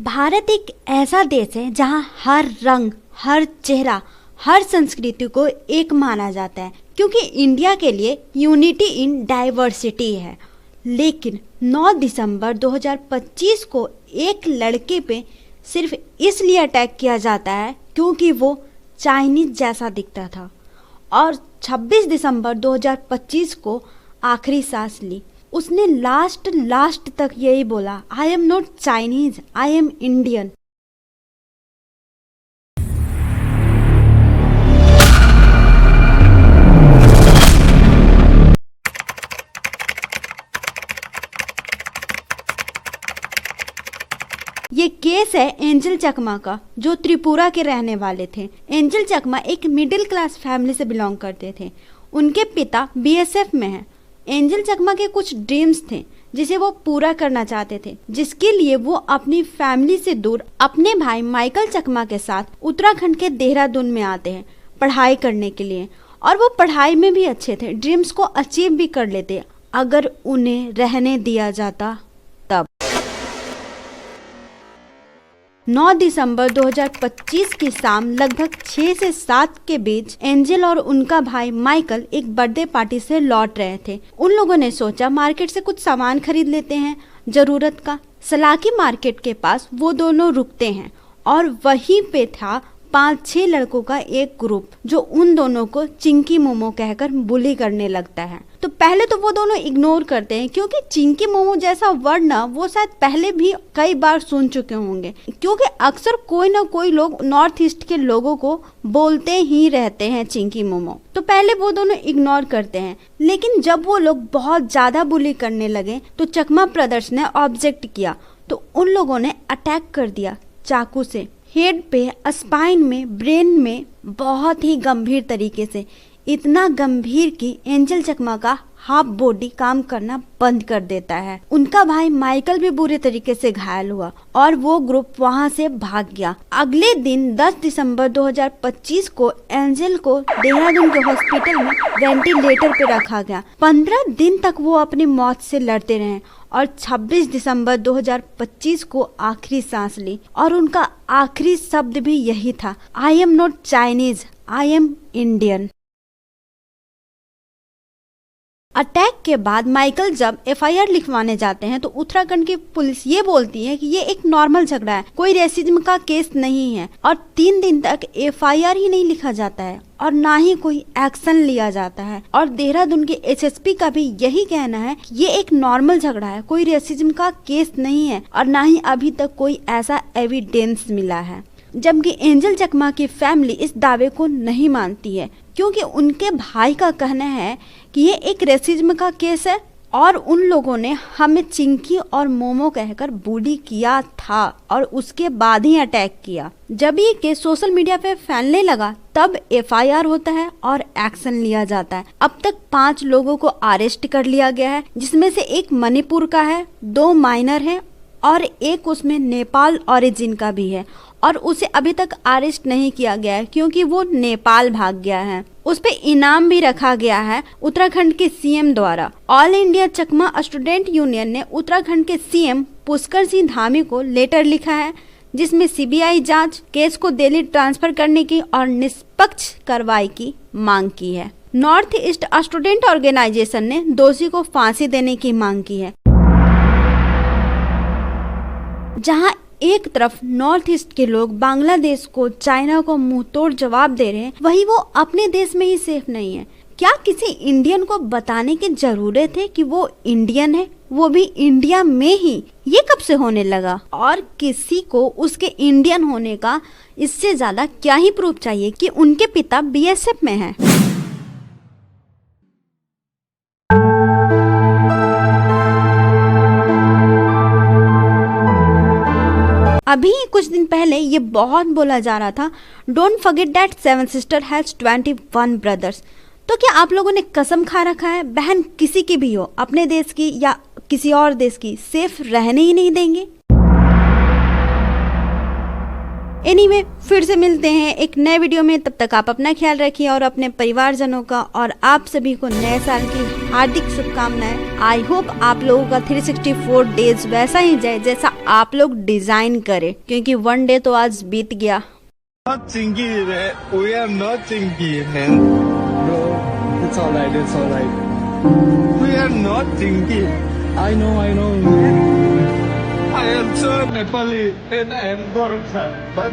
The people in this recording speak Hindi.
भारत एक ऐसा देश है जहाँ हर रंग, हर चेहरा, हर संस्कृति को एक माना जाता है क्योंकि इंडिया के लिए यूनिटी इन डाइवर्सिटी है। लेकिन 9 दिसंबर 2025 को एक लड़के पे सिर्फ इसलिए अटैक किया जाता है क्योंकि वो चाइनीज जैसा दिखता था और 26 दिसंबर 2025 को आखिरी सांस ली। उसने लास्ट तक यही बोला, I am not Chinese, I am Indian. ये केस है एंजल चकमा का, जो त्रिपुरा के रहने वाले थे। एंजल चकमा एक मिडिल क्लास फैमिली से बिलोंग करते थे। उनके पिता बीएसएफ में हैं। एंजल चकमा के कुछ ड्रीम्स थे जिसे वो पूरा करना चाहते थे, जिसके लिए वो अपनी फैमिली से दूर अपने भाई माइकल चकमा के साथ उत्तराखंड के देहरादून में आते हैं पढ़ाई करने के लिए। और वो पढ़ाई में भी अच्छे थे, ड्रीम्स को अचीव भी कर लेते अगर उन्हें रहने दिया जाता तब। 9 दिसंबर 2025 की शाम लगभग 6 से 7 के बीच एंजल और उनका भाई माइकल एक बर्थडे पार्टी से लौट रहे थे। उन लोगों ने सोचा मार्केट से कुछ सामान खरीद लेते हैं जरूरत का। सलाकी मार्केट के पास वो दोनों रुकते हैं और वहीं पे था 5-6 लड़कों का एक ग्रुप जो उन दोनों को चिंकी मोमो कहकर बुली करने लगता है। तो पहले तो वो दोनों इग्नोर करते हैं क्योंकि चिंकी मोमो जैसा वर्ड ना वो शायद पहले भी कई बार सुन चुके होंगे, क्योंकि अक्सर कोई ना कोई लोग नॉर्थ ईस्ट के लोगों को बोलते ही रहते हैं चिंकी मोमो। तो पहले वो दोनों इग्नोर करते हैं, लेकिन जब वो लोग बहुत ज्यादा बुली करने लगे तो चकमा ब्रदर्स ने ऑब्जेक्ट किया तो उन लोगों ने अटैक कर दिया चाकू से, हेड पे, स्पाइन में, ब्रेन में, बहुत ही गंभीर तरीके से। इतना गंभीर कि एंजल चकमा का हाफ बॉडी काम करना बंद कर देता है। उनका भाई माइकल भी बुरे तरीके से घायल हुआ और वो ग्रुप वहां से भाग गया। अगले दिन 10 दिसंबर 2025 को एंजल को देहरादून के हॉस्पिटल में वेंटिलेटर पे रखा गया। 15 दिन तक वो अपनी मौत से लड़ते रहे और 26 दिसंबर 2025 को आखिरी सांस ली और उनका आखिरी शब्द भी यही था, I am not Chinese, I am Indian. Attack के बाद माइकल जब एफआईआर लिखवाने जाते हैं तो उत्तराखंड की पुलिस ये बोलती है कि ये एक नॉर्मल झगड़ा है, कोई रेसिज्म का केस नहीं है। और 3 दिन तक एफआईआर ही नहीं लिखा जाता है और ना ही कोई एक्शन लिया जाता है। और देहरादून के एसएसपी का भी यही कहना है कि ये एक नॉर्मल झगड़ा है, कोई रेसिज्म का केस नहीं है और ना ही अभी तक कोई ऐसा एविडेंस मिला है। जबकि एंजल चकमा की फैमिली इस दावे को नहीं मानती है क्योंकि उनके भाई का कहना है कि ये एक रेसिज्म का केस है और उन लोगों ने हमें चिंकी और मोमो कहकर बुली किया था और उसके बाद ही अटैक किया। जब ये केस सोशल मीडिया पे फैलने लगा तब एफआईआर होता है और एक्शन लिया जाता है। अब तक 5 लोगों को अरेस्ट कर लिया गया है, जिसमें से एक मणिपुर का है, 2 माइनर हैं और एक उसमें नेपाल ओरिजिन का भी है और उसे अभी तक अरेस्ट नहीं किया गया है क्योंकि वो नेपाल भाग गया है। उस पे इनाम भी रखा गया है उत्तराखंड के सीएम द्वारा। ऑल इंडिया चकमा स्टूडेंट यूनियन ने उत्तराखंड के सीएम पुष्कर सिंह धामी को लेटर लिखा है जिसमें सीबीआई जांच, केस को दिल्ली ट्रांसफर करने की और निष्पक्ष कार्रवाई की मांग की है। नॉर्थ ईस्ट स्टूडेंट ऑर्गेनाइजेशन ने दोषी को फांसी देने की मांग की है। जहां एक तरफ नॉर्थ ईस्ट के लोग बांग्लादेश को, चाइना को मुंह तोड़ जवाब दे रहे हैं, वहीं वो अपने देश में ही सेफ नहीं है। क्या किसी इंडियन को बताने की जरूरत है कि वो इंडियन है, वो भी इंडिया में ही? ये कब से होने लगा? और किसी को उसके इंडियन होने का इससे ज्यादा क्या ही प्रूफ चाहिए कि उनके पिता बीएसएफ में हैं? अभी कुछ दिन पहले ये बहुत बोला जा रहा था, don't forget that 7 sister has 21 brothers. तो क्या आप लोगों ने कसम खा रखा है बहन किसी की भी हो, अपने देश की या किसी और देश की, सेफ रहने ही नहीं देंगे? एनीवे फिर से मिलते हैं एक नए वीडियो में। तब तक आप अपना ख्याल रखिए और अपने परिवारजनों का, और आप सभी को नए साल की हार्दिक शुभकामनाएं। आई होप आप लोगों का 364 डेज वैसा ही जाए जैसा आप लोग डिजाइन करें, क्योंकि 1 डे तो आज बीत गया। Not chinky, man. We are not chinky, man. Bro, it's alright, it's alright. We are not chinky. I know, I am so Nepali and I am Gorkha. But